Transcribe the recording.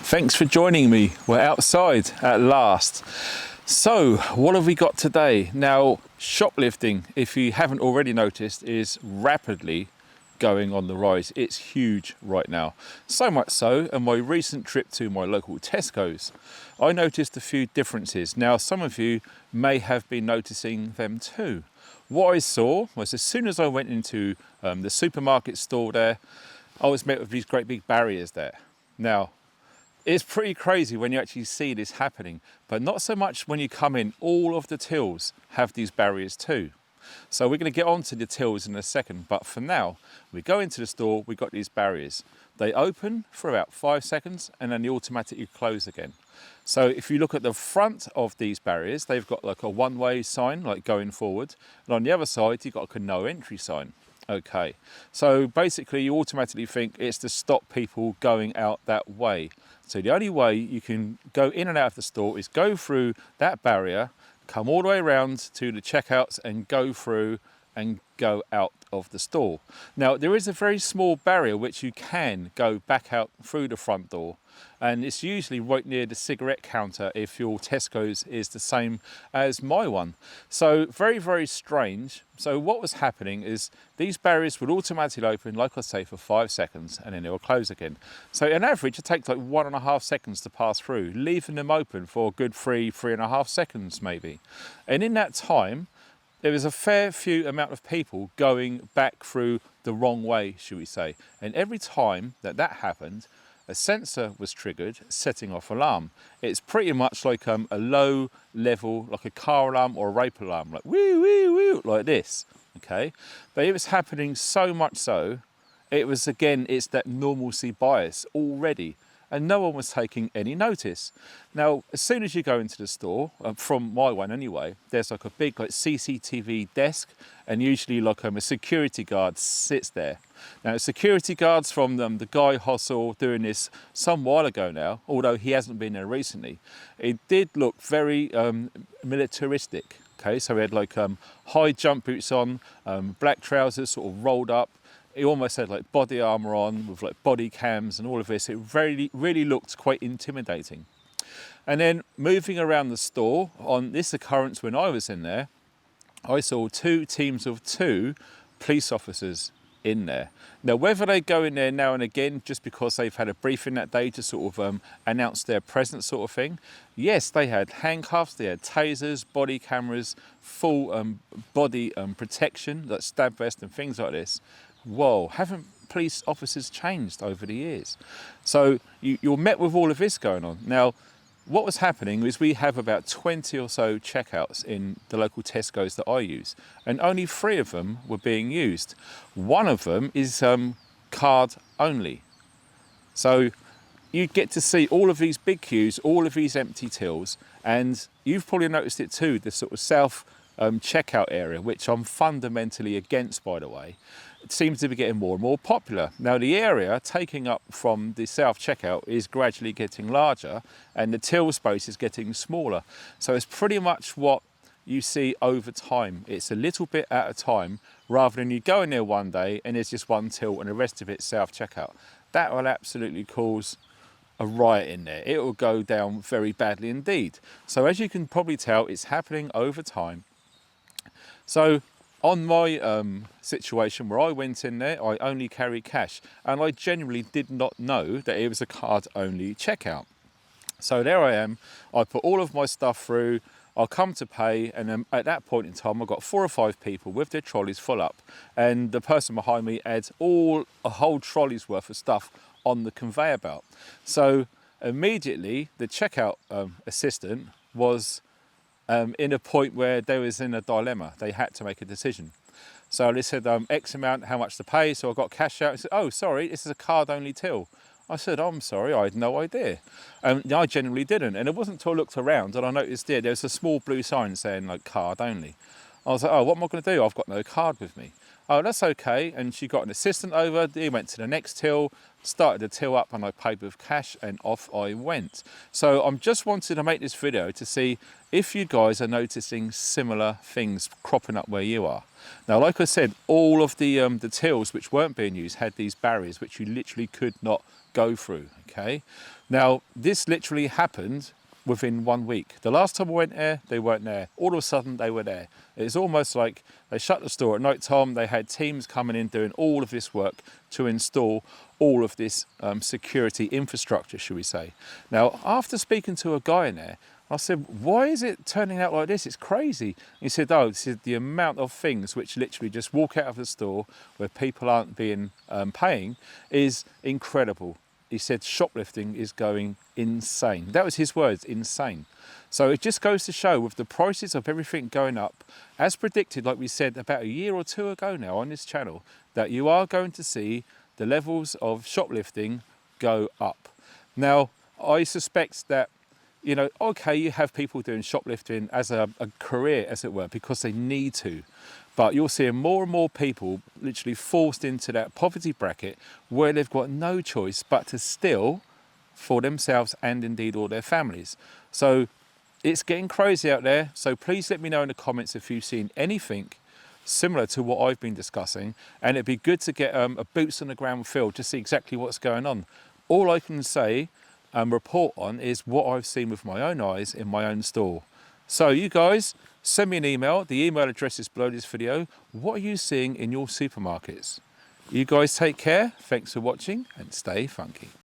Thanks for joining me. We're outside at last. So, what have we got today? Now, shoplifting, if you haven't already noticed, is rapidly going on the rise. It's huge right now. So much so, on my recent trip to my local Tesco's, I noticed a few differences. Now, some of you may have been noticing them too. What I saw was as soon as I went into the supermarket store there, I was met with these great big barriers there. Now, it's pretty crazy when you actually see this happening, but not so much when you come in. All of the tills have these barriers too. So we're going to get on to the tills in a second, but for now, we go into the store, we've got these barriers. They open for about 5 seconds and then they automatically close again. So if you look at the front of these barriers, they've got like a one-way sign, like going forward, and on the other side, you've got like a no entry sign. Okay, so basically you automatically think it's to stop people going out that way. So the only way you can go in and out of the store is go through that barrier, come all the way around to the checkouts and go through and go out of the store. Now there is a very small barrier which you can go back out through the front door, and it's usually right near the cigarette counter if your Tesco's is the same as my one. So very, very strange. So what was happening is these barriers would automatically open, like I say, for 5 seconds and then they will close again. So on average it takes like 1.5 seconds to pass through, leaving them open for a good 3.5 seconds maybe. And in that time there was a fair few amount of people going back through the wrong way, should we say. And every time that happened, a sensor was triggered, setting off alarm. It's pretty much like a low level, like a car alarm or a rape alarm, like woo, woo, woo, like this, okay? But it was happening so much so, it was, again, it's that normalcy bias already, and no one was taking any notice. Now, as soon as you go into the store, from my one anyway, there's like a big like CCTV desk, and usually like a security guard sits there. Now, security guards from the guy Hossel doing this some while ago now, although he hasn't been there recently, it did look very militaristic. Okay, so he had like high jump boots on, black trousers sort of rolled up. He almost had like body armor on with like body cams and all of this. It really looked quite intimidating. And then moving around the store, on this occurrence when I was in there, I saw 2 teams of 2 police officers in there. Now, whether they go in there now and again just because they've had a briefing that day to sort of announce their presence sort of thing, yes, they had handcuffs, they had tasers, body cameras, full body protection, like stab vest and things like this. Whoa, haven't police officers changed over the years? So you're met with all of this going on. Now, what was happening is we have about 20 or so checkouts in the local Tesco's that I use, and only 3 of them were being used. One of them is card only. So you get to see all of these big queues, all of these empty tills, and you've probably noticed it too, the sort of south checkout area, which I'm fundamentally against, by the way. It seems to be getting more and more popular. Now, the area taking up from the south checkout is gradually getting larger and the till space is getting smaller. So it's pretty much what you see over time. It's a little bit at a time, rather than you go in there one day and there's just one till and the rest of it's south checkout. That will absolutely cause a riot in there. It will go down very badly indeed. So as you can probably tell, it's happening over time. So on my situation where I went in there, I only carry cash, and I genuinely did not know that it was a card-only checkout. So there I am, I put all of my stuff through, I'll come to pay, and then at that point in time, I've got 4 or 5 people with their trolleys full up, and the person behind me had a whole trolley's worth of stuff on the conveyor belt. So immediately, the checkout assistant was in a point where they was in a dilemma. They had to make a decision. So they said X amount, how much to pay. So I got cash out. I said, oh, sorry, this is a card only till. I said, I'm sorry, I had no idea. I genuinely didn't. And it wasn't until I looked around and I noticed there was a small blue sign saying like card only. I was like, oh, what am I going to do? I've got no card with me. oh, that's okay. And she got an assistant over, he went to the next till, started the till up, and I paid with cash, and off I went. So I'm just wanting to make this video to see if you guys are noticing similar things cropping up where you are. Now, like I said, all of the tills which weren't being used had these barriers which you literally could not go through, okay? Now, this literally happened within 1 week. The last time I went there, they weren't there. All of a sudden, they were there. It's almost like they shut the store at night time. They had teams coming in doing all of this work to install all of this security infrastructure, should we say. Now, after speaking to a guy in there, I said, why is it turning out like this? It's crazy. He said, oh, this is the amount of things which literally just walk out of the store where people aren't being paying is incredible. He said shoplifting is going insane. That was his words, insane. So it just goes to show, with the prices of everything going up, as predicted, like we said about a year or two ago now on this channel, that you are going to see the levels of shoplifting go up. Now, I suspect that, you know, okay, you have people doing shoplifting as a career, as it were, because they need to. But you're seeing more and more people literally forced into that poverty bracket where they've got no choice but to steal for themselves and indeed all their families. So it's getting crazy out there. So please let me know in the comments if you've seen anything similar to what I've been discussing. And it'd be good to get a boots on the ground feel to see exactly what's going on. All I can say and report on is what I've seen with my own eyes in my own store. So you guys, send me an email. The email address is below this video. What are you seeing in your supermarkets? You guys take care. Thanks for watching and stay funky.